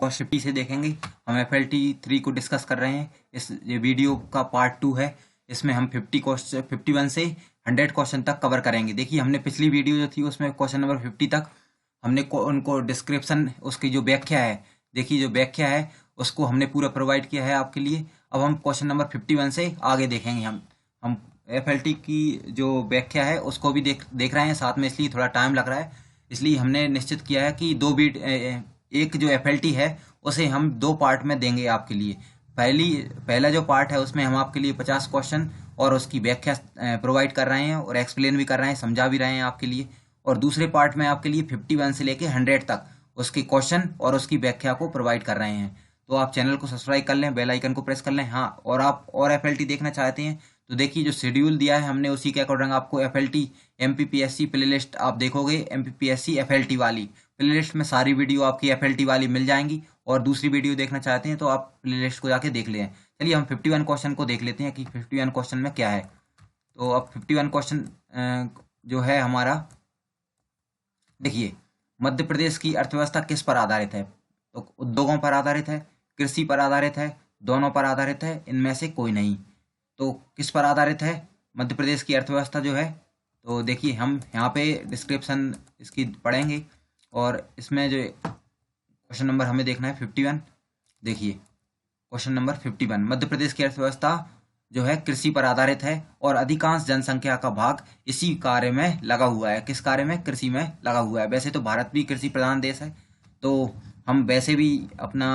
50 से देखेंगे। हम FLT 3 को डिस्कस कर रहे हैं। ये वीडियो का पार्ट 2 है। इसमें हम 51 से 100 क्वेश्चन तक कवर करेंगे। देखिए, हमने पिछली वीडियो जो थी उसमें क्वेश्चन नंबर 50 तक हमने उनको डिस्क्रिप्शन, उसकी जो व्याख्या है, देखिए जो व्याख्या है उसको हमने पूरा प्रोवाइड किया है आपके लिए। अब हम क्वेश्चन नंबर 51 से आगे देखेंगे। हम FLT की जो व्याख्या है उसको भी देख रहे हैं साथ में, इसलिए थोड़ा टाइम लग रहा है। इसलिए हमने निश्चित किया है कि एक जो FLT है उसे हम 2 पार्ट में देंगे आपके लिए। पहला जो पार्ट है उसमें हम आपके लिए 50 क्वेश्चन और उसकी व्याख्या प्रोवाइड कर रहे हैं और एक्सप्लेन भी कर रहे हैं, समझा भी रहे हैं आपके लिए। और दूसरे पार्ट में आपके लिए 51 से लेके 100 तक उसके क्वेश्चन और उसकी व्याख्या को प्रोवाइड कर रहे हैं। तो आप चैनल को सब्सक्राइब कर लें, बेल आइकन को प्रेस कर लें। हाँ, और आप और FLT देखना चाहते हैं तो देखिए जो शेड्यूल दिया है हमने उसी के अकॉर्डिंग आपको FLT MPPSC प्लेलिस्ट आप देखोगे, MPPSC FLT वाली प्लेलिस्ट में सारी वीडियो आपकी FLT वाली मिल जाएंगी। और दूसरी वीडियो देखना चाहते हैं तो आप प्लेलिस्ट को जाके देख लें। चलिए हम 51 क्वेश्चन को देख लेते हैं कि 51 क्वेश्चन में क्या है। तो अब 51 क्वेश्चन जो है हमारा, देखिए, मध्य प्रदेश की अर्थव्यवस्था किस पर आधारित है? तो उद्योगों पर आधारित है, कृषि पर आधारित है, दोनों पर आधारित है, इनमें से कोई नहीं। तो किस पर आधारित है मध्य प्रदेश की अर्थव्यवस्था जो है? तो देखिए हम यहाँ पे डिस्क्रिप्शन इसकी पढ़ेंगे और इसमें जो क्वेश्चन नंबर हमें देखना है 51। देखिए क्वेश्चन नंबर 51, मध्य प्रदेश की अर्थव्यवस्था जो है कृषि पर आधारित है और अधिकांश जनसंख्या का भाग इसी कार्य में लगा हुआ है। किस कार्य में? कृषि में लगा हुआ है। वैसे तो भारत भी कृषि प्रधान देश है, तो हम वैसे भी अपना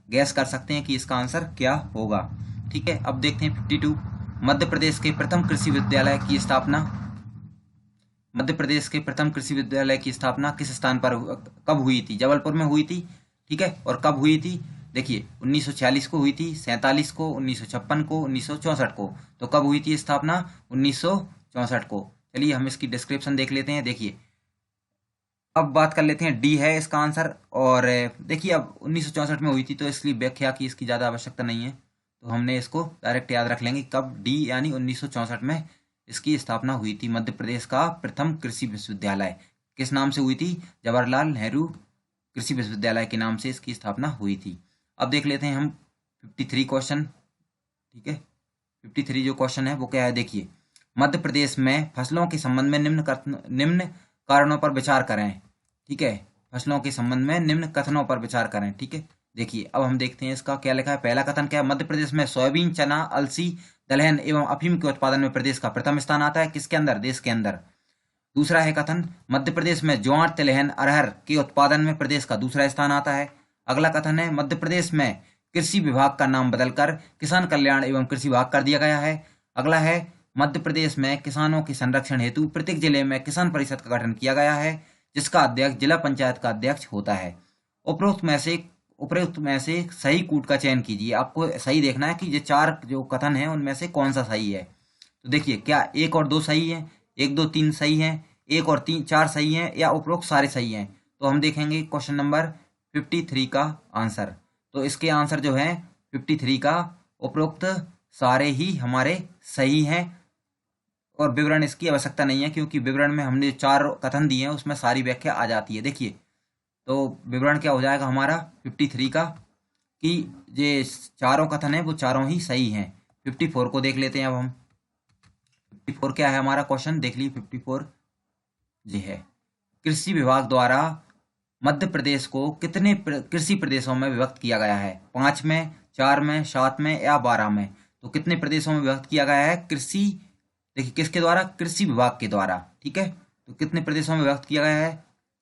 गैस कर सकते हैं कि इसका आंसर क्या होगा। ठीक है, अब देखते हैं 52, मध्य प्रदेश के प्रथम कृषि विद्यालय की स्थापना। मध्य प्रदेश के प्रथम कृषि विद्यालय की स्थापना किस स्थान पर कब हुई थी? जबलपुर में हुई थी। ठीक है, और कब हुई थी? देखिए 1946 को हुई थी, 47 को, 1956 को, 1964 को। तो कब हुई थी स्थापना? 1964 को। चलिए हम इसकी डिस्क्रिप्शन देख लेते हैं। देखिए अब बात कर लेते हैं, डी है इसका आंसर। और देखिए अब 1964 में हुई थी तो इसलिए व्याख्या की इसकी ज़्यादा आवश्यकता नहीं है, तो हमने इसको डायरेक्ट याद रख लेंगे। कब? डी, यानी 1964 में इसकी स्थापना हुई थी। मध्य प्रदेश का प्रथम कृषि विश्वविद्यालय किस नाम से हुई थी? जवाहरलाल नेहरू कृषि विश्वविद्यालय के नाम से इसकी स्थापना हुई थी। अब देख लेते हैं हम 53 क्वेश्चन। ठीक है, 53 जो क्वेश्चन है वो क्या है? देखिए, मध्य प्रदेश में फसलों के संबंध में निम्न कारणों पर विचार करें। ठीक है, फसलों के संबंध में निम्न कथनों पर विचार करें। ठीक है, देखिए अब हम देखते हैं इसका क्या लिखा है। पहला कथन क्या है? मध्य प्रदेश में सोयाबीन, चना, अलसी, दलहन एवं अफीम के उत्पादन में प्रदेश का प्रथम स्थान आता है। किसके अंदर? देश के अंदर। दूसरा है कथन, मध्य प्रदेश में ज्वार, तिलहन, अरहर के उत्पादन में प्रदेश का दूसरा स्थान आता है। अगला कथन है, मध्य प्रदेश में कृषि विभाग का नाम बदलकर किसान कल्याण एवं कृषि विभाग कर दिया गया है। अगला है, मध्य प्रदेश में किसानों के संरक्षण हेतु प्रत्येक जिले में किसान परिषद का गठन किया गया है, जिसका अध्यक्ष जिला पंचायत का अध्यक्ष होता है। उपरोक्त में से सही कूट का चयन कीजिए। आपको सही देखना है कि ये 4 जो कथन है उनमें से कौन सा सही है। तो देखिए, क्या 1 और 2 सही है, 1, 2, 3 सही है, 1 और 3, 4 सही है, या उपरोक्त सारे सही हैं? तो हम देखेंगे क्वेश्चन नंबर 53 का आंसर। तो इसके आंसर जो है 53 का उपरोक्त सारे ही हमारे सही हैं और विवरण इसकी आवश्यकता नहीं है, क्योंकि विवरण में हमने 4 कथन दिए हैं उसमें सारी व्याख्या आ जाती है। देखिए तो विवरण क्या हो जाएगा हमारा 53 का, कि ये 4 कथन है वो 4 ही सही हैं। 54 को देख लेते हैं अब हम। 54 क्या है हमारा क्वेश्चन? देख लीजिए 54 जी है, कृषि विभाग द्वारा मध्य प्रदेश को कितने कृषि प्रदेशों में विभक्त किया गया है? 5 में, 4 में, 7 में या 12 में? तो कितने प्रदेशों में विभक्त किया गया है? कृषि, देखिए किसके द्वारा? कृषि विभाग के द्वारा। ठीक है, तो कितने प्रदेशों में विभक्त किया गया है?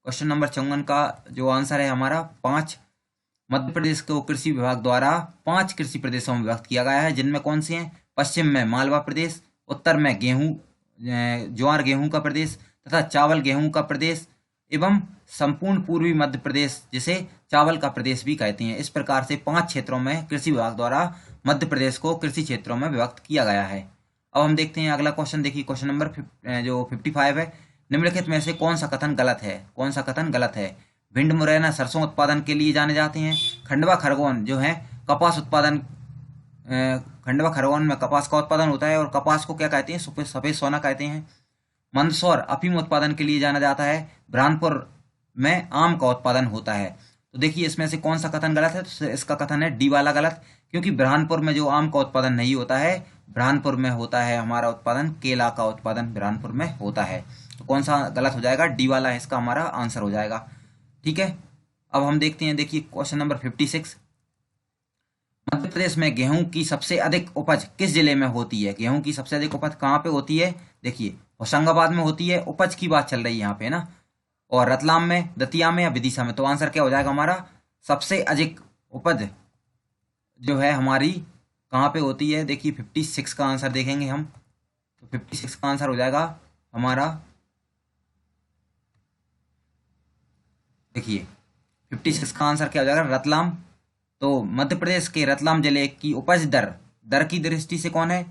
क्वेश्चन नंबर 54 का जो आंसर है हमारा 5। मध्य प्रदेश को कृषि विभाग द्वारा 5 कृषि प्रदेशों में विभक्त किया गया है, जिनमें कौन से हैं? पश्चिम में मालवा प्रदेश, उत्तर में ज्वार गेहूं का प्रदेश तथा चावल गेहूं का प्रदेश, एवं संपूर्ण पूर्वी मध्य प्रदेश जिसे चावल का प्रदेश भी कहते हैं। इस प्रकार से 5 क्षेत्रों में कृषि विभाग द्वारा मध्य प्रदेश को कृषि क्षेत्रों में विभक्त किया गया है। अब हम देखते हैं अगला क्वेश्चन। देखिए क्वेश्चन नंबर जो 55 है, निम्नलिखित में से कौन सा कथन गलत है? कौन सा कथन गलत है? भिंड, मुरैना सरसों उत्पादन के लिए जाने जाते हैं। खंडवा, खरगोन जो है कपास उत्पादन, खंडवा खरगोन में कपास का उत्पादन होता है और कपास को क्या कहते हैं? सफेद सोना कहते हैं। मंदसौर अफीम उत्पादन के लिए जाना जाता है। बुरहानपुर में आम का उत्पादन होता है। तो देखिए इसमें से कौन सा कथन गलत है, तो इसका कथन है डी वाला गलत, क्योंकि बुरहानपुर में जो आम का उत्पादन नहीं होता है, बुरहानपुर में होता है हमारा उत्पादन, केला का उत्पादन बुरहानपुर में होता है। तो कौन सा गलत हो जाएगा, डी वाला इसका हमारा आंसर हो जाएगा। ठीक है, अब हम देखते हैं, देखिए क्वेश्चन नंबर 56, मध्य प्रदेश में गेहूं की सबसे अधिक उपज किस जिले में होती है? गेहूं की सबसे अधिक उपज कहाँ पे होती है? देखिए होशंगाबाद में होती है, उपज की बात चल रही है यहाँ पे ना, और रतलाम में, दतिया में या विदिशा में। तो आंसर क्या हो जाएगा हमारा, सबसे अधिक उपज जो है हमारी कहाँ पे होती है? देखिए 56 का आंसर देखेंगे हम, तो 56 का आंसर हो जाएगा हमारा, देखिए 56 का आंसर क्या हो जाएगा, रतलाम। तो मध्य प्रदेश के रतलाम जिले की उपज दर, दर की दृष्टि से कौन है?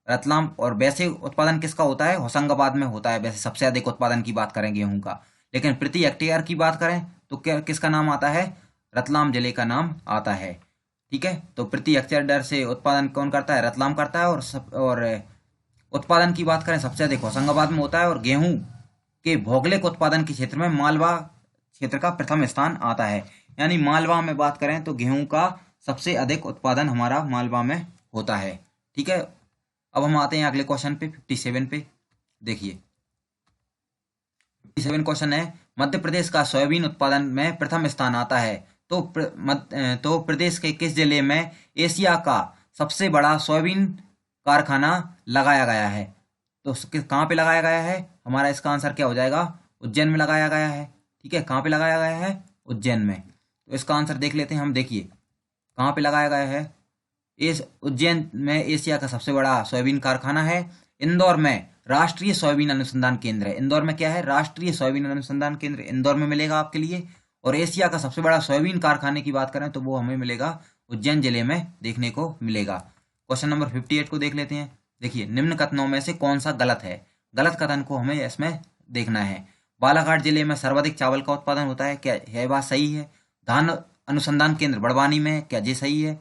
रतलाम। और वैसे उत्पादन किसका होता है? होशंगाबाद में होता है वैसे सबसे अधिक उत्पादन की बात करें गेहूं का, लेकिन प्रति हेक्टेयर की बात करें तो क्या किसका नाम आता है? रतलाम जिले का नाम आता है। ठीक है, तो प्रति हेक्टेयर दर से उत्पादन कौन करता है? रतलाम करता है। और उत्पादन की बात करें सबसे अधिक होशंगाबाद में होता है, और गेहूं के भौगोलिक उत्पादन के क्षेत्र में मालवा क्षेत्र का प्रथम स्थान आता है। यानी मालवा में बात करें तो गेहूं का सबसे अधिक उत्पादन हमारा मालवा में होता है। ठीक है, अब हम आते हैं अगले क्वेश्चन पे, 57 पे। देखिए 57 क्वेश्चन है, मध्य प्रदेश का सोयाबीन उत्पादन में प्रथम स्थान आता है, तो तो प्रदेश के किस जिले में एशिया का सबसे बड़ा सोयाबीन कारखाना लगाया गया है? तो कहाँ पे लगाया गया है हमारा? इसका आंसर क्या हो जाएगा, उज्जैन में लगाया गया है। ठीक है, कहाँ पे लगाया गया है? उज्जैन में। तो इसका आंसर देख लेते हैं हम, देखिए कहाँ पे लगाया गया है, इस उज्जैन में एशिया का सबसे बड़ा सोयाबीन कारखाना है। इंदौर में राष्ट्रीय सोयाबीन अनुसंधान केंद्र है। इंदौर में क्या है? राष्ट्रीय सोयाबीन अनुसंधान केंद्र इंदौर में मिलेगा आपके लिए। और एशिया का सबसे बड़ा सोयाबीन कारखाने की बात करें तो वो हमें मिलेगा उज्जैन जिले में देखने को मिलेगा। क्वेश्चन नंबर 58 को देख लेते हैं। देखिए निम्न कथनों में से कौन सा गलत है? गलत कथन को हमें इसमें देखना है। बालाघाट जिले में सर्वाधिक चावल का उत्पादन होता है, क्या यह बात सही है? धान अनुसंधान केंद्र बड़वानी में है, क्या ये सही है?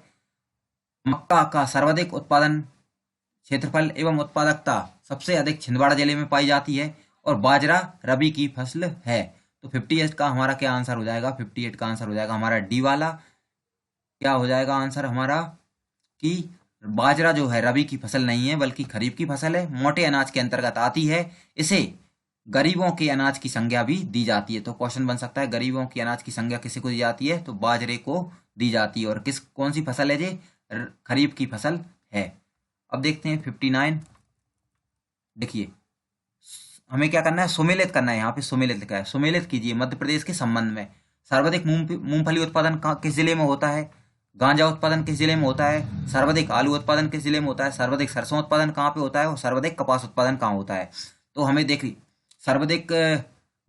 मक्का का सर्वाधिक उत्पादन, क्षेत्रफल एवं उत्पादकता सबसे अधिक छिंदवाड़ा जिले में पाई जाती है, और बाजरा रबी की फसल है। तो 58 का हमारा क्या आंसर हो जाएगा? 58 का आंसर हो जाएगा हमारा डी वाला। क्या हो जाएगा आंसर हमारा कि बाजरा जो है रबी की फसल नहीं है बल्कि खरीफ की फसल है, मोटे अनाज के अंतर्गत आती है। इसे गरीबों के अनाज की संज्ञा भी दी जाती है। तो क्वेश्चन बन सकता है गरीबों की अनाज की संज्ञा किसी को दी जाती है? तो बाजरे को दी जाती है। और कौन सी फसल है ये? खरीफ की फसल है। अब देखते हैं 59। देखिए हमें क्या करना है? सुमेलित करना है। यहाँ पे सुमेलित लिखा है, सुमेलित कीजिए। मध्य प्रदेश के संबंध में सर्वाधिक मूंगफली उत्पादन किस जिले में होता है? गांजा उत्पादन किस जिले में होता है? सर्वाधिक आलू उत्पादन किस जिले में होता है? सर्वाधिक सरसों उत्पादन कहाँ पे होता है? और सर्वाधिक कपास उत्पादन कहाँ होता है? तो हमें देखिए सर्वाधिक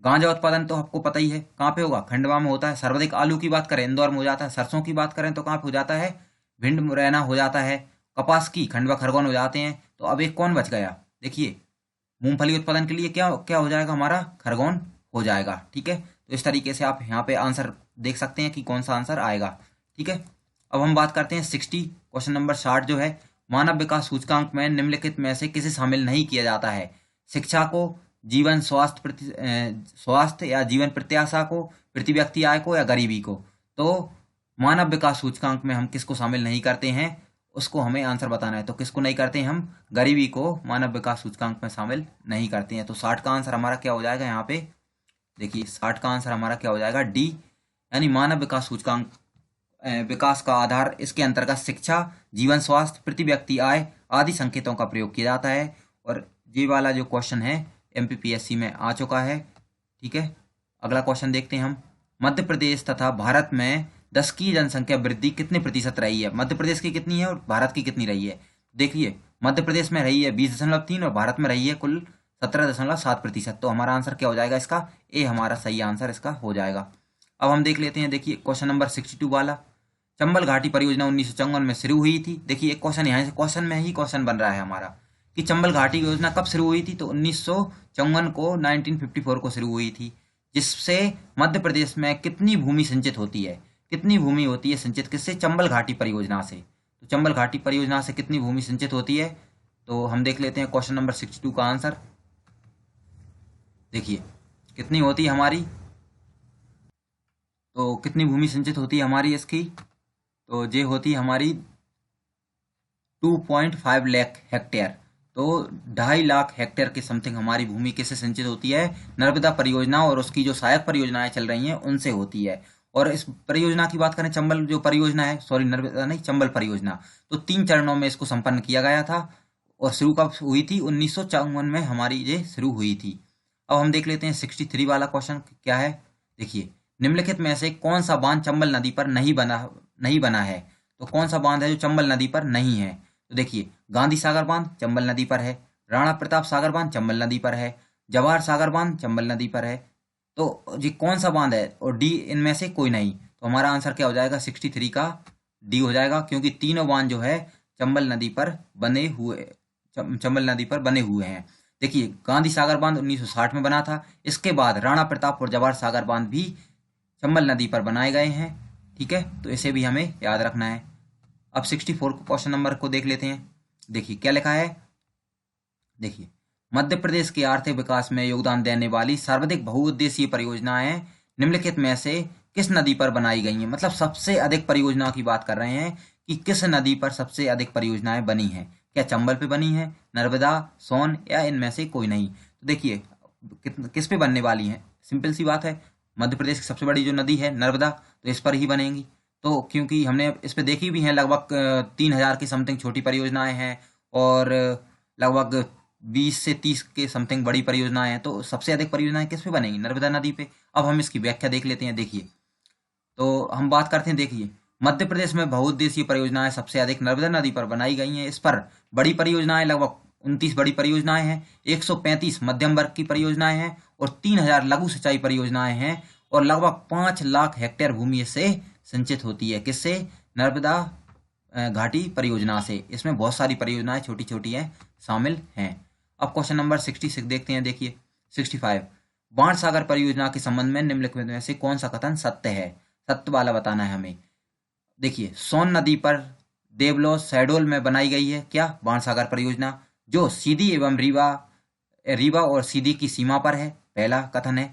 गांजा उत्पादन तो आपको पता ही है कहाँ पे होगा, खंडवा में होता है। सर्वाधिक आलू की बात करें इंदौर में हो जाता है। सरसों की बात करें तो कहाँ पे हो जाता है? भिंड मुरैना हो जाता है। कपास की खंडवा खरगोन हो जाते हैं। तो अब एक कौन बच गया? देखिए मूंगफली उत्पादन के लिए क्या क्या हो जाएगा हमारा? खरगोन हो जाएगा। ठीक है, तो इस तरीके से आप यहाँ पे आंसर देख सकते हैं कि कौन सा आंसर आएगा। ठीक है, अब हम बात करते हैं 60, क्वेश्चन नंबर 60 जो है, मानव विकास सूचकांक में निम्नलिखित में से किसे शामिल नहीं किया जाता है? शिक्षा को, जीवन स्वास्थ्य या जीवन प्रत्याशा को, प्रति व्यक्ति आय को, या गरीबी को? तो मानव विकास सूचकांक में हम किसको शामिल नहीं करते हैं उसको हमें आंसर बताना है। तो किसको नहीं करते हैं हम? गरीबी को मानव विकास सूचकांक में शामिल नहीं करते हैं। तो 60 का आंसर हमारा क्या हो जाएगा यहाँ पे? देखिए 60 का आंसर हमारा क्या हो जाएगा? डी, यानी मानव विकास सूचकांक विकास का आधार इसके अंतर्गत शिक्षा, जीवन स्वास्थ्य, प्रति व्यक्ति आय आदि संकेतों का प्रयोग किया जाता है। और ये वाला जो क्वेश्चन है MPPSC में आ चुका है। ठीक है, अगला क्वेश्चन देखते हैं हम। मध्य प्रदेश तथा भारत में 10 की जनसंख्या वृद्धि कितने प्रतिशत रही है? मध्य प्रदेश की कितनी है और भारत की कितनी रही है? देखिए मध्य प्रदेश में रही है 20.3 और भारत में रही है कुल 17.7%। तो हमारा आंसर क्या हो जाएगा इसका? ए हमारा सही आंसर इसका हो जाएगा। अब हम देख लेते हैं, देखिए क्वेश्चन नंबर 62 वाला, चंबल घाटी परियोजना 1954 में शुरू हुई थी। देखिए एक क्वेश्चन यहाँ से क्वेश्चन में ही क्वेश्चन बन रहा है हमारा कि चंबल घाटी योजना कब शुरू हुई थी? तो 1954 को, 1954 को शुरू हुई थी। जिससे मध्य प्रदेश में कितनी भूमि सिंचित होती है? कितनी भूमि होती है सिंचित? किससे? चंबल घाटी परियोजना से। तो चंबल घाटी परियोजना से कितनी भूमि सिंचित होती है? तो हम देख लेते हैं क्वेश्चन नंबर 62 का आंसर। देखिए कितनी होती है हमारी? तो कितनी भूमि सिंचित होती है हमारी इसकी, तो ये होती है हमारी 2.5 लाख हेक्टेयर। तो 2.5 लाख हेक्टेयर के समथिंग हमारी भूमि किससे सिंचित होती है, नर्मदा परियोजना और उसकी जो सहायक परियोजनाएं चल रही हैं उनसे होती है। और इस परियोजना की बात करें, चंबल जो परियोजना है, सॉरी नर्मदा नहीं, चंबल परियोजना, तो 3 चरणों में इसको संपन्न किया गया था और शुरू कब हुई थी, 1954 में हमारी ये शुरू हुई थी। अब हम देख लेते हैं 63 वाला क्वेश्चन क्या है। देखिए, निम्नलिखित में से कौन सा बांध चंबल नदी पर नहीं बना है। तो कौन सा बांध है जो चंबल नदी पर नहीं है, तो देखिए, गांधी सागर बांध चंबल नदी पर है, राणा प्रताप सागर बांध चंबल नदी पर है, जवाहर सागर बांध चंबल नदी पर है। तो ये कौन सा बांध है, और डी इनमें से कोई नहीं। तो हमारा आंसर क्या हो जाएगा, 63 का डी हो जाएगा, क्योंकि तीनों बांध जो है चंबल नदी पर बने हुए हैं। देखिए, गांधी सागर बांध 1960 में बना था। इसके बाद राणा प्रताप और जवाहर सागर बांध भी चंबल नदी पर बनाए गए हैं। ठीक है, तो इसे भी हमें याद रखना है। अब 64 क्वेश्चन नंबर को देख लेते हैं। देखिए क्या लिखा है। देखिए, मध्य प्रदेश के आर्थिक विकास में योगदान देने वाली सर्वाधिक बहुउद्देशीय परियोजनाएं निम्नलिखित में से किस नदी पर बनाई गई हैं। मतलब सबसे अधिक परियोजनाओं की बात कर रहे हैं कि किस नदी पर सबसे अधिक परियोजनाएं बनी हैं। क्या चंबल पे बनी है, नर्मदा, सोन, या इनमें से कोई नहीं। तो देखिए, किस पे बनने वाली हैं, सिंपल सी बात है, मध्य प्रदेश की सबसे बड़ी जो नदी है नर्मदा, तो इस पर ही बनेंगी। तो क्योंकि हमने इस पे देखी भी हैं, लगभग 3000 की समथिंग छोटी परियोजनाएं हैं और लगभग 20 से 30 के समथिंग बड़ी परियोजनाएं हैं। तो सबसे अधिक परियोजनाएं किस पे बनेंगी, नर्मदा नदी पे। अब हम इसकी व्याख्या देख लेते हैं। देखिए, तो हम बात करते हैं। देखिए, मध्य प्रदेश में बहुउद्देशीय परियोजनाएं सबसे अधिक नर्मदा नदी पर बनाई गई हैं। इस पर बड़ी परियोजनाएं लगभग 29 बड़ी परियोजनाएं हैं, 135 मध्यम वर्ग की परियोजनाएं हैं और 3000 लघु सिंचाई परियोजनाएं हैं और लगभग 5 लाख हेक्टेयर भूमि से सिंचित होती है। किससे, नर्मदा घाटी परियोजना से। इसमें बहुत सारी परियोजनाएं छोटी छोटी हैं, शामिल हैं। अब क्वेश्चन नंबर 66 देखते हैं। देखिए 65, बाण सागर परियोजना के संबंध में निम्नलिखित में से कौन सा कथन सत्य है, सत्य वाला बताना है हमें। देखिए, सोन नदी पर देवलो शहडोल में बनाई गई है क्या, बाण सागर परियोजना, जो सीधी एवं रीवा और सीधी की सीमा पर है, पहला कथन है।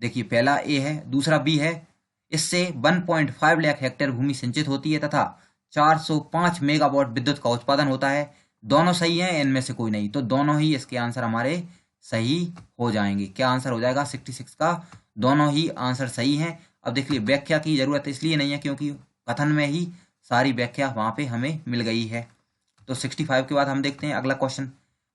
देखिए, पहला ए है। दूसरा बी है, इससे 1.5 लाख हेक्टेयर भूमि सिंचित होती है तथा 405 मेगावाट विद्युत का उत्पादन होता है। दोनों सही हैं, इनमें से कोई नहीं। तो दोनों ही इसके आंसर हमारे सही हो जाएंगे। क्या आंसर हो जाएगा 66 का, दोनों ही आंसर सही हैं। अब देख लीजिए, व्याख्या की जरूरत इसलिए नहीं है क्योंकि कथन में ही सारी व्याख्या वहां पे हमें मिल गई है। तो 65 के बाद हम देखते हैं अगला क्वेश्चन।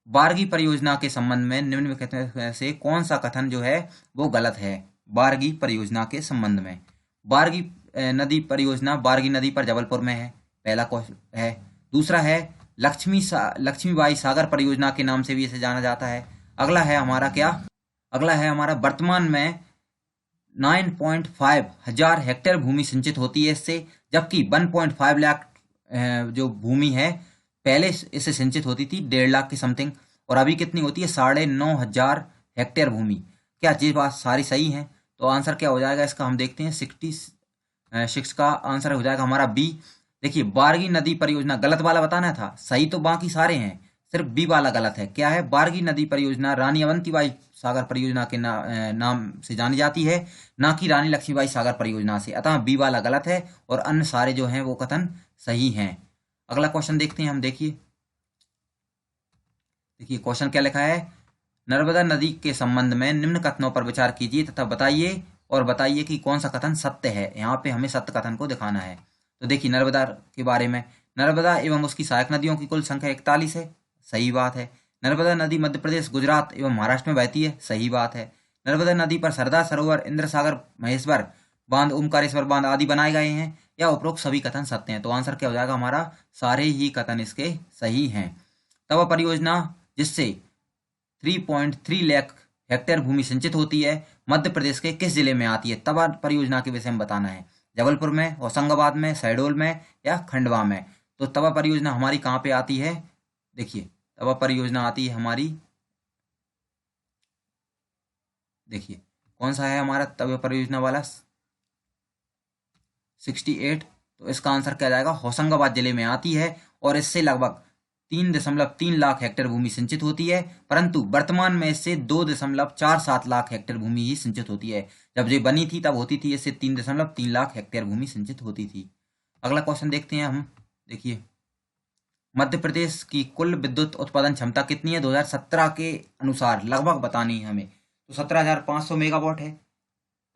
बारगी परियोजना के संबंध में निम्नलिखित में से कौन सा कथन जो है वो गलत है। बारगी परियोजना के संबंध में, बारगी नदी परियोजना बारगी नदी पर जबलपुर में है, पहला क्वेश्चन है। दूसरा है, लक्ष्मीबाई सागर परियोजना के नाम से भी इसे जाना जाता है। अगला है हमारा क्या, अगला है हमारा, वर्तमान में 9.5 हजार हेक्टेयर भूमि सिंचित होती है इससे, जबकि 1.5 लाख जो भूमि है पहले इससे सिंचित होती थी 1.5 लाख की समथिंग, और अभी कितनी होती है 9,500 हेक्टेयर भूमि। क्या ये बात सारी सही है। तो आंसर क्या हो जाएगा इसका, हम देखते हैं। 66 का आंसर हो जाएगा हमारा बी। देखिए, बारगी नदी परियोजना गलत वाला बताना था, सही तो बाकी सारे हैं, सिर्फ बी वाला गलत है। क्या है, बारगी नदी परियोजना रानी अवंतीबाई सागर परियोजना के नाम से जानी जाती है, ना कि रानी लक्ष्मीबाई सागर परियोजना से। अतः बी वाला गलत है और अन्य सारे जो हैं वो कथन सही हैं। अगला क्वेश्चन देखते हैं हम। देखिए क्वेश्चन क्या लिखा है, नर्मदा नदी के संबंध में निम्न कथनों पर विचार कीजिए तथा बताइए कि कौन सा कथन सत्य है। यहाँ पे हमें सत्य कथन को दिखाना है। तो देखिए, नर्मदा के बारे में, नर्मदा एवं उसकी सहायक नदियों की कुल संख्या 41 है, सही बात है। नर्मदा नदी मध्य प्रदेश, गुजरात एवं महाराष्ट्र में बहती है, सही बात है। नर्मदा नदी पर सरदार सरोवर, इंद्र सागर, महेश्वर बांध, ओमकारेश्वर बांध आदि बनाए गए हैं। या उपरोक्त सभी कथन सत्य हैं। तो आंसर क्या हो जाएगा हमारा, सारे ही कथन इसके सही हैं। तवा परियोजना जिससे 3.3 लाख हेक्टेयर भूमि सिंचित होती है, मध्य प्रदेश के किस जिले में आती है। तवा परियोजना के विषय में बताना है, जबलपुर में, होशंगाबाद में, शहडोल में या खंडवा में। तो तवा परियोजना हमारी कहाँ पे आती है। देखिए, तवा परियोजना आती है हमारी, देखिए कौन सा है हमारा तवा परियोजना वाला, 68। तो इसका आंसर क्या जाएगा, होशंगाबाद जिले में आती है और इससे लगभग 3.3 लाख हेक्टेयर भूमि सिंचित होती है, परंतु वर्तमान में इससे 2.47 लाख हेक्टेयर भूमि ही सिंचित होती है। जब ये बनी थी तब होती थी इससे 3.3 लाख हेक्टेयर भूमि सिंचित होती थी। अगला क्वेश्चन देखते हैं हम। देखिए, मध्य प्रदेश की कुल विद्युत उत्पादन क्षमता कितनी है 2017 के अनुसार, लगभग बतानी है हमें। तो 17,500 मेगावाट है,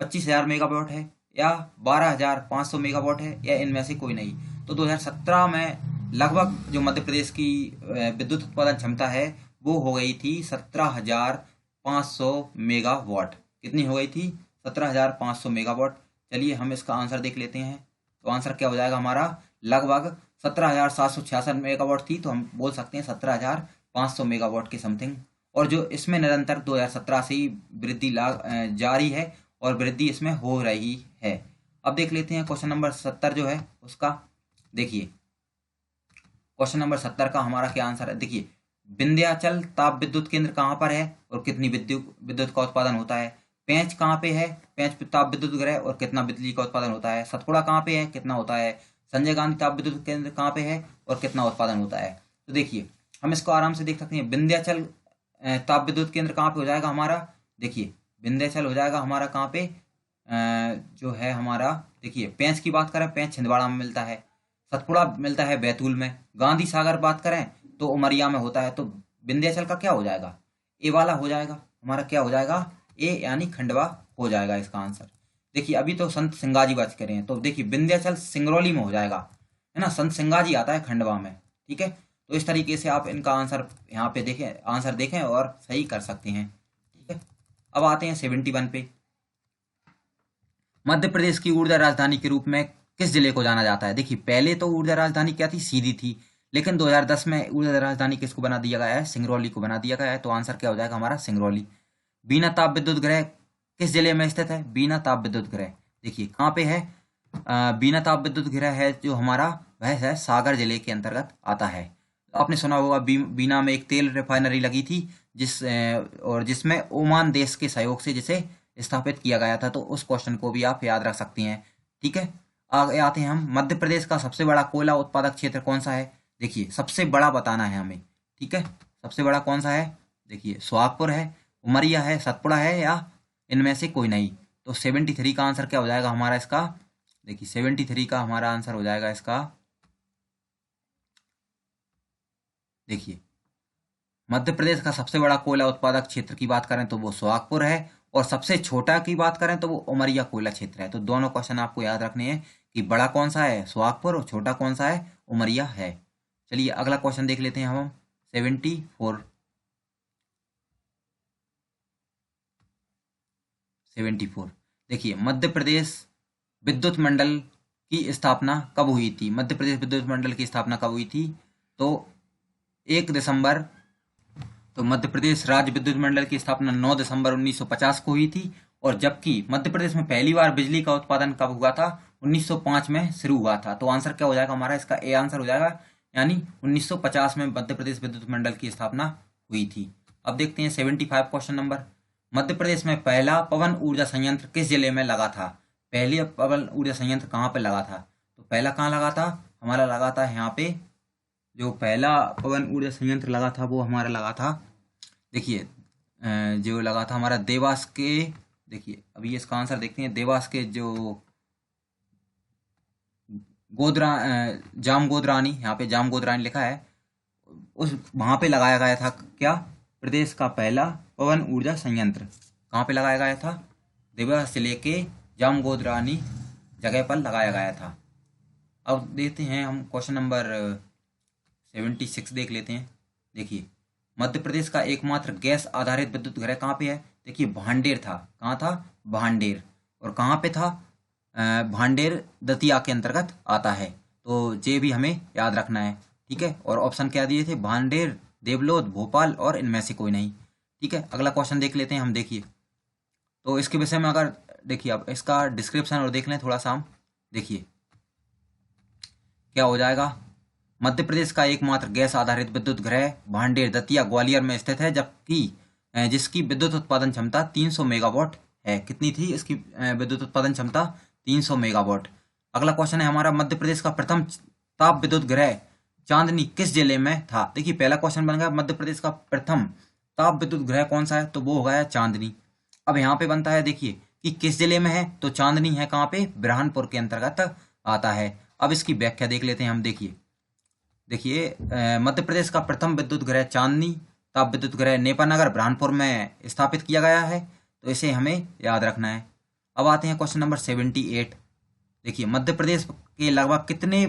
25,000 मेगावाट है, या 12,500 मेगावाट है, या इनमें से कोई नहीं। तो 2017 में लगभग जो मध्य प्रदेश की विद्युत उत्पादन क्षमता है वो हो गई थी 17,500 मेगावाट। कितनी हो गई थी? 17,500 मेगावाट। चलिए हम इसका आंसर देख लेते हैं। तो आंसर क्या हो जाएगा हमारा? लगभग 17,766 मेगावाट थी, तो हम बोल सकते हैं 17,500 मेगावाट के समथिंग। और जो इसमें निरंतर 2017 से ही वृद्धि जारी है और वृद्धि इसमें हो रही है। अब देख लेते हैं क्वेश्चन नंबर 70 जो है उसका। देखिए, क्वेश्चन नंबर 70 का हमारा क्या आंसर है? देखिए, विंध्याचल ताप विद्युत केंद्र कहाँ पर है और कितनी विद्युत का उत्पादन होता है? पेंच कहाँ पे है? पेंच ताप विद्युत गृह, और कितना बिजली का उत्पादन होता है? सतपुड़ा कहाँ पे है? कितना होता है? संजय गांधी ताप विद्युत केंद्र कहाँ पे है और कितना उत्पादन होता है? तो देखिए, हम इसको आराम से देख सकते हैं। विंध्याचल ताप विद्युत केंद्र कहाँ पे हो जाएगा हमारा? देखिए, विंध्याचल हो जाएगा हमारा कहाँ पे? जो है हमारा, देखिए, पेंच की बात करें, पेंच छिंदवाड़ा में मिलता है। सतपुड़ा मिलता है बैतूल में। गांधी सागर बात करें तो उमरिया में होता है। तो विंध्याचल का क्या हो जाएगा? ए वाला हो जाएगा हमारा। क्या हो जाएगा? ए यानी खंडवा हो जाएगा इसका आंसर। देखिए, अभी तो संत सिंगाजी बात करें हैं, तो देखिए विंध्याचल सिंगरौली में हो जाएगा, है ना। संत सिंगाजी आता है खंडवा में, ठीक है। तो इस तरीके से आप इनका आंसर यहाँ पे देखें, आंसर देखें और सही कर सकते हैं, ठीक है। अब आते हैं 71 पे। मध्य प्रदेश की ऊर्जा राजधानी के रूप में किस जिले को जाना जाता है? देखिए, पहले तो ऊर्जा राजधानी क्या थी? सीधी थी, लेकिन 2010 में ऊर्जा राजधानी किसको बना दिया गया है? सिंगरौली को बना दिया गया है। तो आंसर क्या हो जाएगा हमारा? सिंगरौली। बीना ताप विद्युत गृह किस जिले में स्थित है? बीना ताप विद्युत गृह देखिए कहाँ पे है? बीना ताप विद्युत गृह है जो हमारा, वह है सागर जिले के अंतर्गत आता है। आपने सुना होगा बीना में एक तेल रिफाइनरी लगी थी और जिसमें ओमान देश के सहयोग से जिसे स्थापित किया गया था। तो उस क्वेश्चन को भी आप याद रख सकती हैं, ठीक है। आगे आते हैं हम। मध्य प्रदेश का सबसे बड़ा कोयला उत्पादक क्षेत्र कौन सा है? देखिए, सबसे बड़ा बताना है हमें, ठीक है। सबसे बड़ा कौन सा है? देखिए, सोहागपुर है, उमरिया है, सतपुड़ा है, या इनमें से कोई नहीं। तो 73 का आंसर क्या हो जाएगा हमारा इसका? देखिए, 73 का हमारा आंसर हो जाएगा इसका, देखिए, मध्य प्रदेश का सबसे बड़ा कोयला उत्पादक क्षेत्र की बात करें तो वो सोहागपुर है, और सबसे छोटा की बात करें तो वो उमरिया कोयला क्षेत्र है। तो दोनों क्वेश्चन आपको याद रखने हैं कि बड़ा कौन सा है? सोहागपुर, और छोटा कौन सा है? उमरिया है। चलिए अगला क्वेश्चन देख लेते हैं हम। 74 देखिए, मध्य प्रदेश विद्युत मंडल की स्थापना कब हुई थी? मध्य प्रदेश विद्युत मंडल की स्थापना कब हुई थी? तो 1 दिसंबर, तो मध्य प्रदेश राज्य विद्युत मंडल की स्थापना 9 दिसंबर 1950 को हुई थी। और जबकि मध्य प्रदेश में पहली बार बिजली का उत्पादन कब हुआ था? 1905 में शुरू हुआ था। तो आंसर क्या हो जाएगा हमारा? इसका ए आंसर हो जाएगा, यानी 1950 में मध्य प्रदेश विद्युत मंडल की स्थापना हुई थी। अब देखते हैं 75 क्वेश्चन नंबर। मध्य प्रदेश में पहला पवन ऊर्जा संयंत्र किस जिले में लगा था? पहले पवन ऊर्जा संयंत्र कहाँ पे लगा था? तो पहला कहाँ लगा था? हमारा लगा था यहाँ पे, जो पहला पवन ऊर्जा संयंत्र लगा था वो हमारा लगा था, देखिए, जो लगा था हमारा देवास के, देखिए अभी इसका आंसर देखते हैं। देवास के जो जाम गोदरानी, यहाँ पे जाम गोदरानी लिखा है, उस वहाँ पे लगाया गया था क्या? प्रदेश का पहला पवन ऊर्जा संयंत्र कहाँ पे लगाया गया था? देवास जिले के जाम गोदरानी जगह पर लगाया गया था। अब देखते हैं हम क्वेश्चन नंबर 76 देख लेते हैं। देखिए, मध्य प्रदेश का एकमात्र गैस आधारित विद्युत गृह कहाँ पे है? देखिए, भांडेर था। कहाँ था? भांडेर। और कहाँ पे था? भांडेर दतिया के अंतर्गत आता है। तो ये भी हमें याद रखना है, ठीक है। और ऑप्शन क्या दिए थे? भांडेर, देवलोध, भोपाल, और इनमें से कोई नहीं, ठीक है। अगला क्वेश्चन देख लेते हैं हम। देखिए, तो इसके विषय में अगर देखिए अब इसका डिस्क्रिप्शन और देख लें थोड़ा सा हम। देखिए क्या हो जाएगा? मध्य प्रदेश का एकमात्र गैस आधारित विद्युत गृह भांडेर दतिया ग्वालियर में स्थित है, जबकि जिसकी विद्युत उत्पादन क्षमता 300 मेगावाट है। कितनी थी इसकी विद्युत उत्पादन क्षमता? 300 मेगावाट। अगला क्वेश्चन है हमारा, मध्य प्रदेश का प्रथम ताप विद्युत गृह चांदनी किस जिले में था? देखिए, पहला क्वेश्चन बन गया मध्य प्रदेश का प्रथम ताप विद्युत गृह कौन सा है, तो वो हो गया चांदनी। अब यहाँ पे बनता है, देखिए, कि किस जिले में है, तो चांदनी है कहाँ पे, बुरहानपुर के अंतर्गत आता है। अब इसकी व्याख्या देख लेते हैं हम। देखिए मध्य प्रदेश का प्रथम विद्युत ग्रह चांदनी ताप विद्युत ग्रह नेपानगर बुरहानपुर में स्थापित किया गया है, तो इसे हमें याद रखना है। अब आते हैं क्वेश्चन नंबर 78। देखिए मध्य प्रदेश के लगभग कितने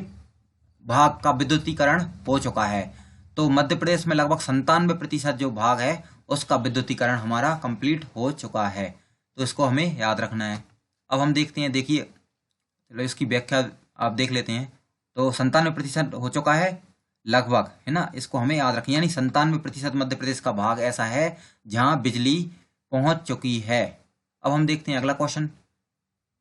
भाग का विद्युतीकरण हो चुका है, तो मध्य प्रदेश में लगभग 97% जो भाग है उसका विद्युतीकरण हमारा कंप्लीट हो चुका है, तो इसको हमें याद रखना है। अब हम देखते हैं, देखिए चलो इसकी व्याख्या आप देख लेते हैं। तो 97% हो चुका है लगभग, है ना, इसको हमें याद रखें, यानी 97% मध्य प्रदेश का भाग ऐसा है जहां बिजली पहुंच चुकी है। अब हम देखते हैं अगला क्वेश्चन।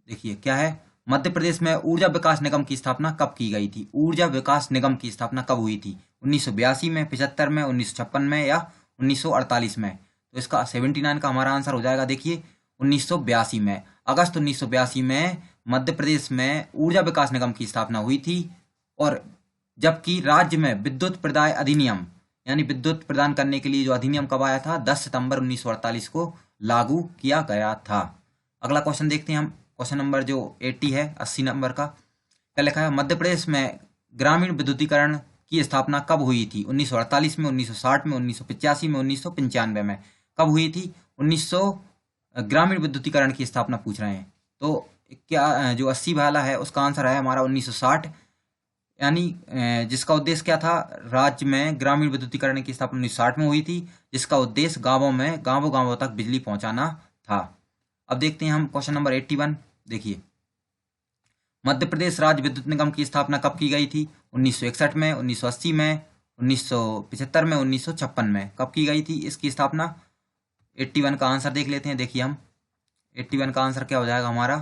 देखिए क्या है, मध्य प्रदेश में ऊर्जा विकास निगम की स्थापना कब की गई थी? ऊर्जा विकास निगम की स्थापना कब हुई थी? 1982 में, 75 में, 1956 में या 1948 में? तो इसका 79 का हमारा आंसर हो जाएगा। देखिए 1982 में, अगस्त 1982 में मध्य प्रदेश में ऊर्जा विकास निगम की स्थापना हुई थी, और जबकि राज्य में विद्युत प्रदाय अधिनियम, यानी विद्युत प्रदान करने के लिए जो अधिनियम कब आया था, 10 सितंबर 1948 को लागू किया गया था। अगला क्वेश्चन देखते हैं हम, क्वेश्चन नंबर जो 80 है, 80 नंबर का। क्या लिखा है, मध्य प्रदेश में ग्रामीण विद्युतीकरण की स्थापना कब हुई थी? 1948 में, 1960 में, 1985 में, 1995 में? कब हुई थी? 1900 ग्रामीण विद्युतीकरण की स्थापना पूछ रहे हैं, तो क्या जो 80 वाला है उसका आंसर है हमारा 1960, यानी जिसका उद्देश्य क्या था, राज्य में ग्रामीण विद्युतीकरण की स्थापना 1960 में हुई थी, जिसका उद्देश्य गांवों गांवों तक बिजली पहुंचाना था। अब देखते हैं हम क्वेश्चन नंबर 81। देखिए मध्य प्रदेश राज्य विद्युत निगम की स्थापना कब की गई थी? 1961 में, 1980 में, 1975 में, 1956 में? कब की गई थी इसकी स्थापना? 81 का आंसर देख लेते हैं। देखिए हम 81 का आंसर क्या हो जाएगा हमारा,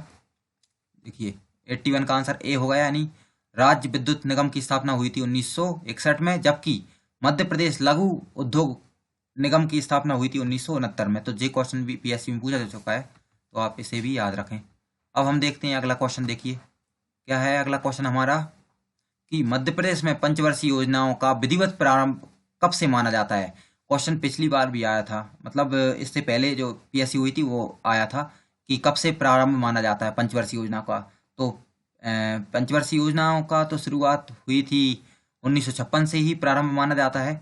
देखिए 81 का आंसर ए होगा, यानी राज्य विद्युत निगम की स्थापना हुई थी 1961 में, जबकि मध्य प्रदेश लघु उद्योग निगम की स्थापना हुई थी 1969 में। तो ये क्वेश्चन भी पीएससी में पूछा जा चुका है, तो आप इसे भी याद रखें। अब हम देखते हैं अगला क्वेश्चन। देखिए क्या है अगला क्वेश्चन हमारा, कि मध्य प्रदेश में पंचवर्षीय योजनाओं का विधिवत प्रारंभ कब से माना जाता है? क्वेश्चन पिछली बार भी आया था, मतलब इससे पहले जो पीएससी हुई थी वो आया था कि कब से प्रारंभ माना जाता है पंचवर्षीय योजना का। तो पंचवर्षीय योजनाओं का तो शुरुआत हुई थी 1956 से ही प्रारंभ माना जाता है।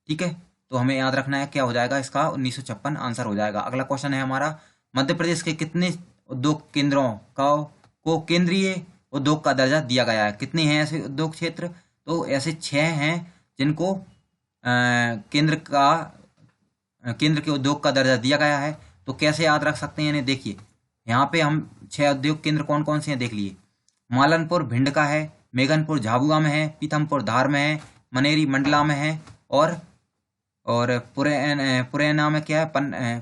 ठीक है, तो हमें याद रखना है क्या हो जाएगा इसका, 1956 आंसर हो जाएगा। अगला क्वेश्चन है हमारा, मध्य प्रदेश के कितने उद्योग केंद्रों को केंद्रीय उद्योग का दर्जा दिया गया है? कितने हैं ऐसे उद्योग क्षेत्र? तो ऐसे 6 हैं जिनको केंद्र के उद्योग का दर्जा दिया गया है। तो कैसे याद रख सकते हैं इन्हें? देखिए यहाँ पे हम 6 उद्योग केंद्र कौन कौन से हैं देख लिए। मालनपुर भिंड का है, मेघनपुर झाबुआ में है, पीथमपुर धार में है, मनेरी मंडला में है, और पुरैना में क्या है,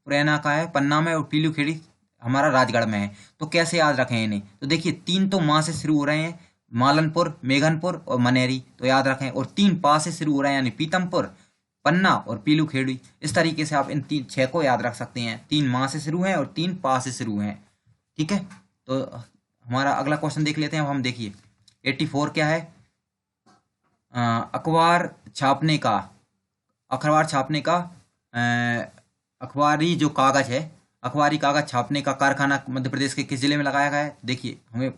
पुरैना का है पन्ना में, और पीलूखेड़ी हमारा राजगढ़ में है। तो कैसे याद रखें इन्हें? तो देखिए 3 तो माँ से शुरू हो रहे हैं, मालनपुर, मेघनपुर और मनेरी, तो याद रखें, और 3 पा से शुरू हो रहे हैं, यानी पीतमपुर, पन्ना और पीलूखेड़ी। इस तरीके से आप इन 6 को याद रख सकते हैं। 3 माँ से शुरू हैं और 3 पा से शुरू हैं। ठीक है, तो हमारा अगला क्वेश्चन देख लेते हैं अब हम। देखिए 84 क्या है, अखबार छापने का अखबारी जो कागज है, अखबारी कागज छापने का कारखाना मध्य प्रदेश के किस जिले में लगाया गया है? देखिए हमें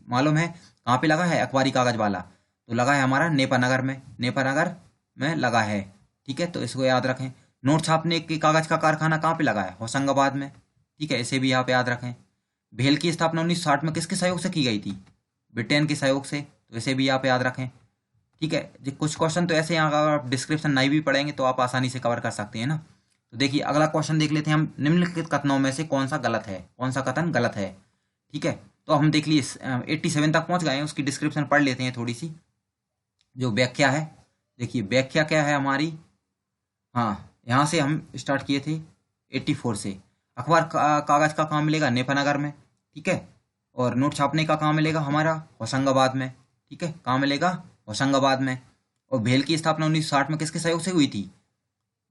मालूम है कहाँ पे लगा है अखबारी कागज वाला, तो लगा है हमारा नेपानगर में लगा है। ठीक है, तो इसको याद रखें। नोट छापने के कागज का कारखाना कहाँ पे लगा है? होशंगाबाद में। ठीक है, इसे भी आप याद रखें। भेल की स्थापना 1960 में किसके सहयोग से की गई थी? ब्रिटेन के सहयोग से, तो इसे भी आप याद रखें। ठीक है, कुछ क्वेश्चन तो ऐसे यहाँ अगर आप डिस्क्रिप्शन नहीं भी पढ़ेंगे तो आप आसानी से कवर कर सकते हैं ना। तो देखिए अगला क्वेश्चन देख लेते हैं हम, निम्नलिखित कथनों में से कौन सा कथन गलत है? ठीक है, तो हम देख लिए 87 तक पहुंच गए हैं, उसकी डिस्क्रिप्शन पढ़ लेते हैं थोड़ी सी, जो व्याख्या है। देखिए व्याख्या क्या है हमारी, हाँ यहाँ से हम स्टार्ट किए थे 84 से। अखबार कागज का काम मिलेगा नेपानगर में, ठीक है, और नोट छापने का काम मिलेगा हमारा होशंगाबाद में। ठीक है, कहाँ मिलेगा? होशंगाबाद में। और भेल की स्थापना 1960 में किसके सहयोग से हुई थी?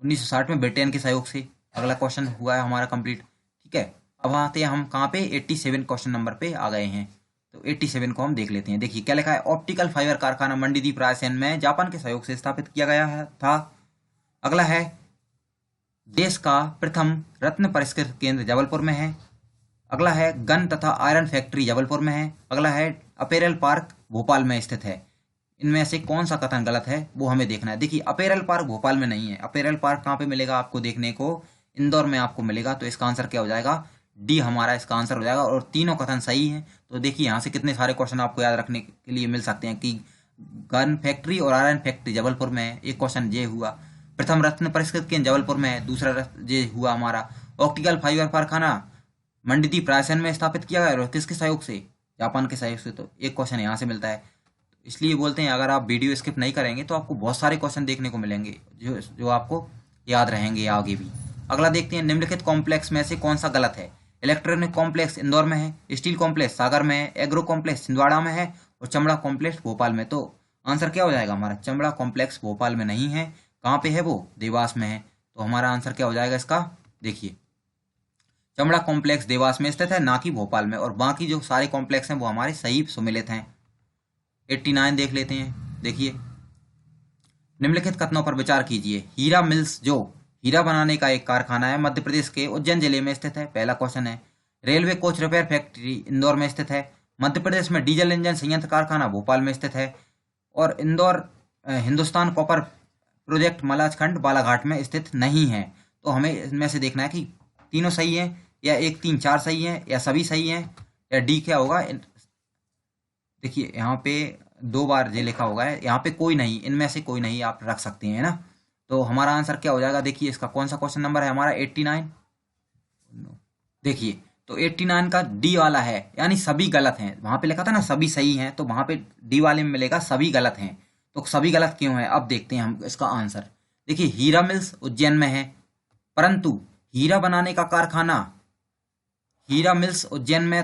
1960 में ब्रिटेन के सहयोग से। अगला क्वेश्चन हुआ है हमारा कंप्लीट। ठीक है, अब आते हैं हम कहाँ पे, 87 क्वेश्चन नंबर पे आ गए हैं। तो 87 को हम देख लेते हैं। देखिए क्या लिखा है, ऑप्टिकल फाइबर कारखाना मंडीदीप रायसेन में जापान के सहयोग से स्थापित किया गया था। अगला है, देश का प्रथम रत्न परिष्कृत केंद्र जबलपुर में है। अगला है गन तथा आयरन फैक्ट्री जबलपुर में है। अगला है अपेरल पार्क भोपाल में स्थित है। इनमें से कौन सा कथन गलत है वो हमें देखना है। देखिए अपेरल पार्क भोपाल में नहीं है। अपेरल पार्क कहाँ पे मिलेगा आपको देखने को? इंदौर में आपको मिलेगा। तो इसका आंसर क्या हो जाएगा? डी हमारा इसका आंसर हो जाएगा। और तीनों कथन सही हैं। तो देखिए यहाँ से कितने सारे क्वेश्चन आपको याद रखने के लिए मिल सकते हैं कि गन फैक्ट्री और आयरन फैक्ट्री जबलपुर में है, एक क्वेश्चन ये हुआ। प्रथम रत्न परिष्कृत केंद्र जबलपुर में है, दूसरा ये हुआ हमारा। ऑप्टिकल फाइबर कारखाना मंडदीप रायसेन में स्थापित किया गया और किसके सहयोग से? जापान के सहयोग से। तो एक क्वेश्चन यहाँ से मिलता है। इसलिए बोलते हैं अगर आप वीडियो स्किप नहीं करेंगे तो आपको बहुत सारे क्वेश्चन देखने को मिलेंगे जो आपको याद रहेंगे आगे भी। अगला देखते हैं निम्नलिखित कॉम्प्लेक्स में से कौन सा गलत है? इलेक्ट्रॉनिक कॉम्प्लेक्स इंदौर में है, स्टील कॉम्प्लेक्स सागर में है, एग्रो कॉम्प्लेक्स छिंदवाड़ा में है और चमड़ा कॉम्प्लेक्स भोपाल में। तो आंसर क्या हो जाएगा हमारा? चमड़ा कॉम्प्लेक्स भोपाल में नहीं है। कहाँ पे है वो? देवास में है। तो हमारा आंसर क्या हो जाएगा इसका? देखिए चमड़ा कॉम्प्लेक्स देवास में स्थित है, ना कि भोपाल में। और बाकी जो सारे कॉम्प्लेक्स हैं वो हमारे सही सुमिलित हैं। 89 देख लेते हैं। देखिए निम्नलिखित कथनों पर विचार कीजिए। हीरा मिल्स जो हीरा बनाने का एक कारखाना है, मध्य प्रदेश के उज्जैन जिले में स्थित है। पहला क्वेश्चन है। Railway coach repair factory Indore में स्थित है। मध्य प्रदेश में डीजल इंजन संयंत्र कारखाना भोपाल में स्थित है। और इंदौर हिंदुस्तान कॉपर प्रोजेक्ट मलाजखंड बालाघाट में स्थित नहीं है। तो हमें इनमें से देखना है कि तीनों सही हैं या 1 3 4 सही हैं या सभी सही हैं या डी क्या होगा। देखिए यहाँ पे 2 बार ये लिखा होगा है, यहाँ पे कोई नहीं, इनमें से कोई नहीं आप रख सकते हैं ना। तो हमारा आंसर क्या हो जाएगा? देखिए इसका कौन सा क्वेश्चन नंबर है हमारा? 89। देखिए तो 89 का डी वाला है, यानी सभी गलत हैं। वहां पे लिखा था ना सभी सही हैं, तो वहां पे डी वाले में मिलेगा सभी गलत हैं। तो सभी गलत क्यों है अब देखते हैं हम इसका आंसर। देखिए हीरा मिल्स उज्जैन में है, परंतु हीरा बनाने का कारखाना हीरा मिल्स उज्जैन में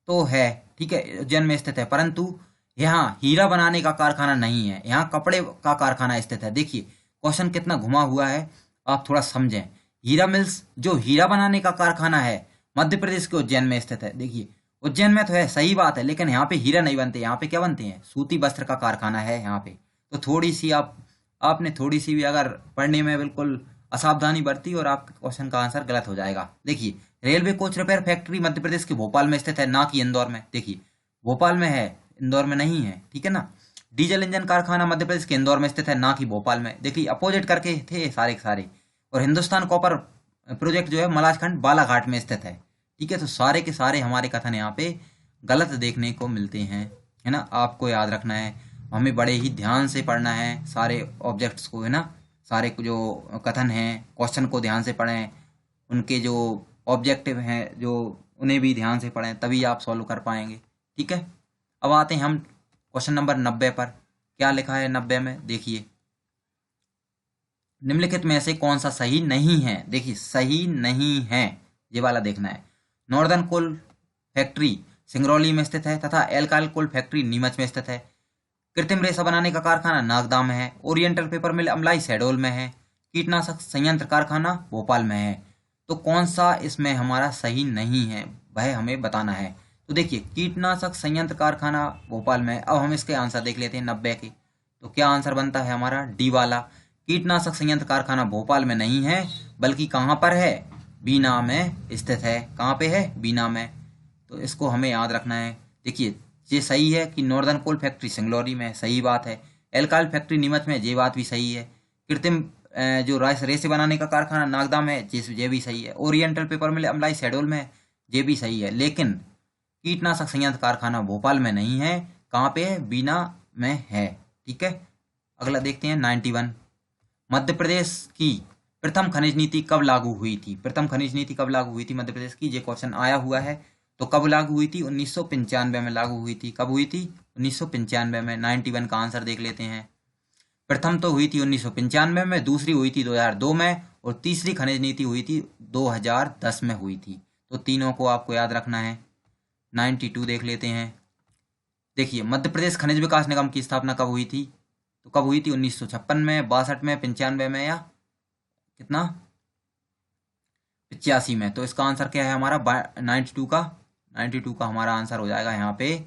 तो है, ठीक है, उज्जैन में स्थित है, परंतु यहाँ हीरा बनाने का कारखाना नहीं है, यहाँ कपड़े का कारखाना स्थित है। देखिए क्वेश्चन कितना घुमा हुआ है, आप थोड़ा समझें। हीरा मिल्स जो हीरा बनाने का कारखाना है मध्य प्रदेश के उज्जैन में स्थित है। देखिए उज्जैन में तो है, सही बात है, लेकिन यहाँ पे हीरा नहीं बनते, यहाँ पे क्या बनते हैं? सूती वस्त्र का कारखाना है यहाँ पे। तो थोड़ी सी आपने थोड़ी सी भी अगर पढ़ने में बिल्कुल असावधानी बरती और आपके क्वेश्चन का आंसर गलत हो जाएगा। देखिए railway coach repair factory Madhya Pradesh के भोपाल में स्थित है, ना कि इंदौर में। देखिए भोपाल में है, इंदौर में नहीं है, ठीक है ना। डीजल इंजन कारखाना मध्य प्रदेश के इंदौर में स्थित है, ना कि भोपाल में। देखिए अपोजिट करके थे सारे के सारे। और हिंदुस्तान कॉपर प्रोजेक्ट जो है मलाजखंड बालाघाट में स्थित है, ठीक है। तो सारे के सारे हमारे कथन यहाँ पे गलत देखने को मिलते हैं, है ना। आपको याद रखना है, हमें बड़े ही ध्यान से पढ़ना है सारे ऑब्जेक्ट्स को, है ना। सारे जो कथन हैं क्वेश्चन को ध्यान से पढ़ें, उनके जो ऑब्जेक्टिव हैं जो उन्हें भी ध्यान से पढ़ें, तभी आप सॉल्व कर पाएंगे, ठीक है। अब आते हैं हम क्वेश्चन नंबर 90 पर। क्या लिखा है 90 में? देखिए निम्नलिखित में से कौन सा सही नहीं है? देखिए सही नहीं है ये वाला देखना है। नॉर्दर्न कोल फैक्ट्री सिंगरौली में स्थित है तथा एल्काइल कोल फैक्ट्री नीमच में स्थित है। कृत्रिम रेशा बनाने का कारखाना नागदा में है। ओरिएंटल पेपर मिल अमलाई शहडोल में है। कीटनाशक संयंत्र कारखाना भोपाल में है। तो कौन सा इसमें हमारा सही नहीं है वह हमें बताना है। तो देखिए कीटनाशक संयंत्र कारखाना भोपाल में है। अब हम इसके आंसर देख लेते हैं 90 के। तो क्या आंसर बनता है हमारा? डी वाला। कीटनाशक संयंत्र कारखाना भोपाल में नहीं है, बल्कि कहाँ पर है? बीना में स्थित है। कहाँ पे है? बीना में। तो इसको हमें याद रखना है। देखिए ये सही है कि नॉर्दर्न कोल फैक्ट्री सिंगरौली में, सही बात है। एल्काइल फैक्ट्री नीमच में, ये बात भी सही है। कृत्रिम जो रेसे बनाने का कारखाना नागदा में, ये भी सही है। ओरिएंटल पेपर मिल अमलाई शहडोल में, ये भी सही है। लेकिन कीटनाशक संयंत्र कारखाना भोपाल में नहीं है। कहाँ पे है? बीना में है, ठीक है। अगला देखते हैं 91। मध्य प्रदेश की प्रथम खनिज नीति कब लागू हुई थी? प्रथम खनिज नीति कब लागू हुई थी मध्य प्रदेश की? ये क्वेश्चन आया हुआ है। तो कब लागू हुई थी? 1995 में लागू हुई थी। कब हुई थी? 1995 में। 91 का आंसर देख लेते हैं। प्रथम तो हुई थी 1995 में, दूसरी हुई थी 2002 में और तीसरी खनिज नीति हुई थी 2010 में हुई थी। तो तीनों को आपको याद रखना है। 92 देख लेते हैं। देखिए मध्य प्रदेश खनिज विकास निगम की स्थापना कब हुई थी? तो कब हुई थी? 1956 में, 62 में, 95 में, या कितना? 85 में। तो इसका आंसर क्या है हमारा? 92 का हमारा आंसर हो जाएगा यहाँ पे।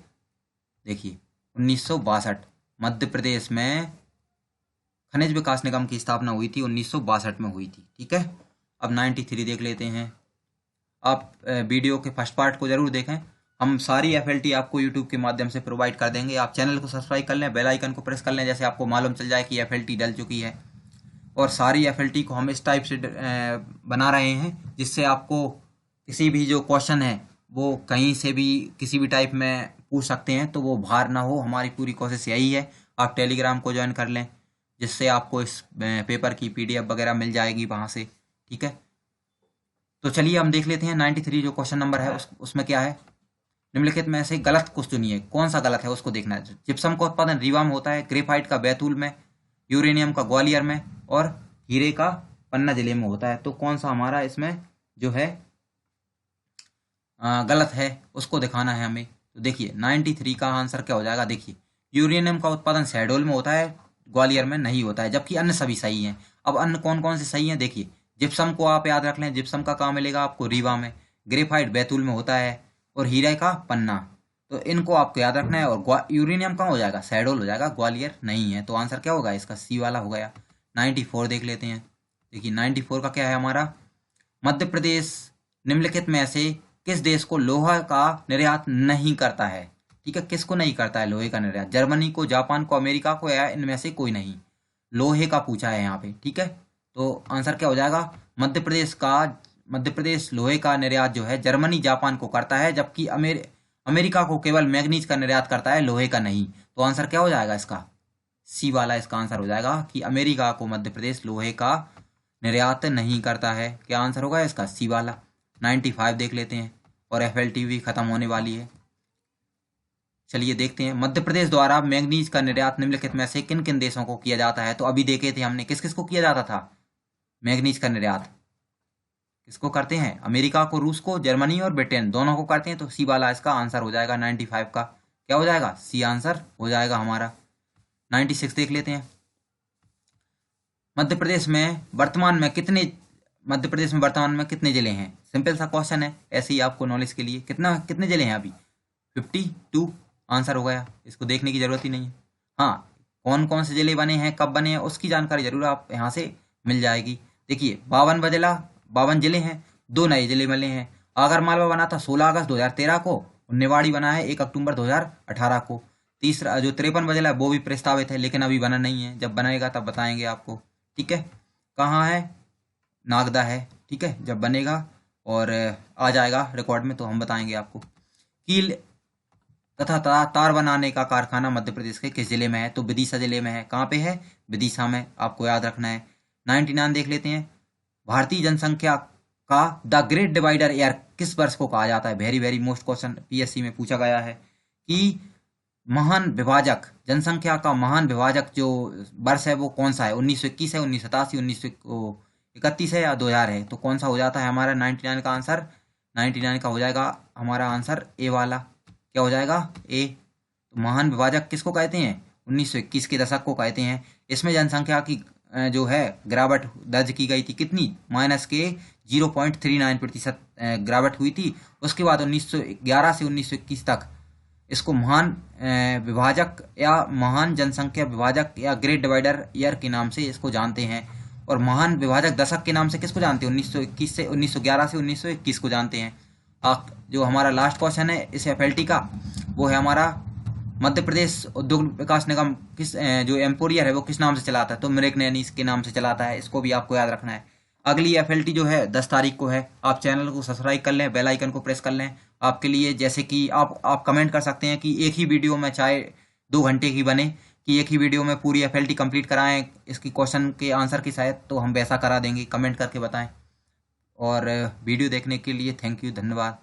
देखिए 1962 मध्य प्रदेश में खनिज विकास निगम की स्थापना हुई थी, 1962 में हुई थी, ठीक है। अब 93 देख लेते हैं। आप वीडियो के फर्स्ट पार्ट को ज़रूर देखें। हम सारी FLT आपको यूट्यूब के माध्यम से प्रोवाइड कर देंगे। आप चैनल को सब्सक्राइब कर लें, बेल आइकन को प्रेस कर लें, जैसे आपको मालूम चल जाए कि FLT डल चुकी है। और सारी FLT को हम इस टाइप से बना रहे हैं जिससे आपको किसी भी जो क्वेश्चन है वो कहीं से भी किसी भी टाइप में पूछ सकते हैं, तो वो भार ना हो। हमारी पूरी कोशिश यही है। आप टेलीग्राम को ज्वाइन कर लें, जिससे आपको इस पेपर की PDF वगैरह मिल जाएगी वहाँ से, ठीक है। तो चलिए हम देख लेते हैं 93 जो क्वेश्चन नंबर है उसमें क्या है। निम्नलिखित में से गलत कुछ चुनिए, कौन सा गलत है उसको देखना है। जिप्सम का उत्पादन रीवा में होता है, ग्रेफाइट का बैतूल में, यूरेनियम का ग्वालियर में और हीरे का पन्ना जिले में होता है। तो कौन सा हमारा इसमें जो है गलत है उसको दिखाना है हमें। तो देखिए 93 का आंसर क्या हो जाएगा। देखिए यूरेनियम का उत्पादन शहडोल में होता है, ग्वालियर में नहीं होता है, जबकि अन्य सभी सही हैं। अब अन्य कौन कौन से सही हैं देखिए। जिप्सम को आप याद रख लें, जिप्सम का कहाँ मिलेगा आपको, रीवा में। ग्रेफाइट बैतूल में होता है और हीरे का पन्ना, तो इनको आपको याद रखना है। और यूरेनियम कहाँ हो जाएगा, शहडोल हो जाएगा, ग्वालियर नहीं है। तो आंसर क्या होगा इसका, सी वाला हो गया। 94 देख लेते हैं। देखिए 94 का क्या है हमारा, मध्य प्रदेश निम्नलिखित में से किस देश को लोहा का निर्यात नहीं करता है। ठीक है, किसको नहीं करता है लोहे का निर्यात, जर्मनी को, जापान को, अमेरिका को, या इनमें से कोई नहीं। लोहे का पूछा है यहाँ पे, ठीक है। तो आंसर क्या हो जाएगा, मध्य प्रदेश लोहे का निर्यात जो है जर्मनी जापान को करता है, जबकि अमेरिका को केवल मैग्नीज का निर्यात करता है, लोहे का नहीं। तो आंसर क्या हो जाएगा इसका, सी वाला इसका आंसर हो जाएगा कि अमेरिका को मध्य प्रदेश लोहे का निर्यात नहीं करता है। क्या आंसर होगा इसका, सी वाला। 95 देख लेते हैं और FLT भी खत्म होने वाली है। चलिए देखते हैं, मध्य प्रदेश द्वारा मैग्नीज का निर्यात निम्नलिखित में से किन किन देशों को किया जाता है। तो अभी देखे थे हमने किस किस को किया जाता था मैग्नीज का निर्यात, किसको करते हैं, अमेरिका को, रूस को, जर्मनी और ब्रिटेन दोनों को करते हैं। तो सी वाला इसका आंसर हो जाएगा 95 का। क्या हो जाएगा, सी आंसर हो जाएगा हमारा। 96 देख लेते हैं। मध्य प्रदेश में वर्तमान में कितने जिले हैं। सिंपल सा क्वेश्चन है, ऐसे ही आपको नॉलेज के लिए। कितने जिले हैं अभी, 52 आंसर हो गया। इसको देखने की जरूरत ही नहीं है। हाँ, कौन कौन से जिले बने हैं, कब बने हैं, उसकी जानकारी जरूर आप यहाँ से मिल जाएगी। देखिए 52 जिले हैं, 2 नए जिले मिले हैं। आगर मालवा बना था 16 अगस्त 2013 को, निवाड़ी बना है 1 अक्टूबर 2018 को। तीसरा जो 53 बदला है वो भी प्रस्तावित है, लेकिन अभी बना नहीं है, जब बनेगा तब बताएंगे आपको, ठीक है। कहाँ है, नागदा है, ठीक है। जब बनेगा और आ जाएगा रिकॉर्ड में तो हम बताएंगे आपको। कील तथा तार बनाने का कारखाना मध्य प्रदेश के किस जिले में है। तो विदिशा जिले में है। कहाँ पे है, विदिशा में, आपको याद रखना है। 99 देख लेते हैं। भारतीय जनसंख्या का द ग्रेट डिवाइडर ईयर किस वर्ष को कहा जाता है। Very very most question PSC में पूछा गया है कि महान विभाजक, जनसंख्या का महान विभाजक जो वर्ष है वो कौन सा है। 1921 है, 1987, 1931 है या 2000 है। तो कौन सा हो जाता है हमारा 99 का आंसर। 99 का हो जाएगा हमारा आंसर ए वाला। क्या हो जाएगा, ए। तो महान विभाजक किसको कहते हैं, 1921 के दशक को कहते हैं। इसमें जनसंख्या की जो है गिरावट दर्ज की गई थी, कितनी, -0.39% गिरावट हुई थी। उसके बाद 1911 से 1921 तक इसको महान विभाजक या महान जनसंख्या विभाजक या ग्रेट डिवाइडर ईयर के नाम से इसको जानते हैं। और महान विभाजक दशक के नाम से किसको जानते हैं, 1921 से 1911 से 1921 को जानते हैं। जो हमारा लास्ट क्वेश्चन है इस FLT का वो है हमारा, मध्य प्रदेश उद्योग विकास निगम किस जो एम्पोरियर है वो किस नाम से चलाता है। तो मेरेक नैनी के नाम से चलाता है। इसको भी आपको याद रखना है। अगली FLT जो है 10 तारीख को है। आप चैनल को सब्सक्राइब कर लें, बेल आइकन को प्रेस कर लें। आपके लिए जैसे कि आप कमेंट कर सकते हैं कि एक ही वीडियो में चाहे 2 घंटे की बने, कि एक ही वीडियो में पूरी FLT कंप्लीट कराएं इसकी क्वेश्चन के आंसर की शायद, तो हम वैसा करा देंगे। कमेंट करके बताएं। और वीडियो देखने के लिए थैंक यू, धन्यवाद।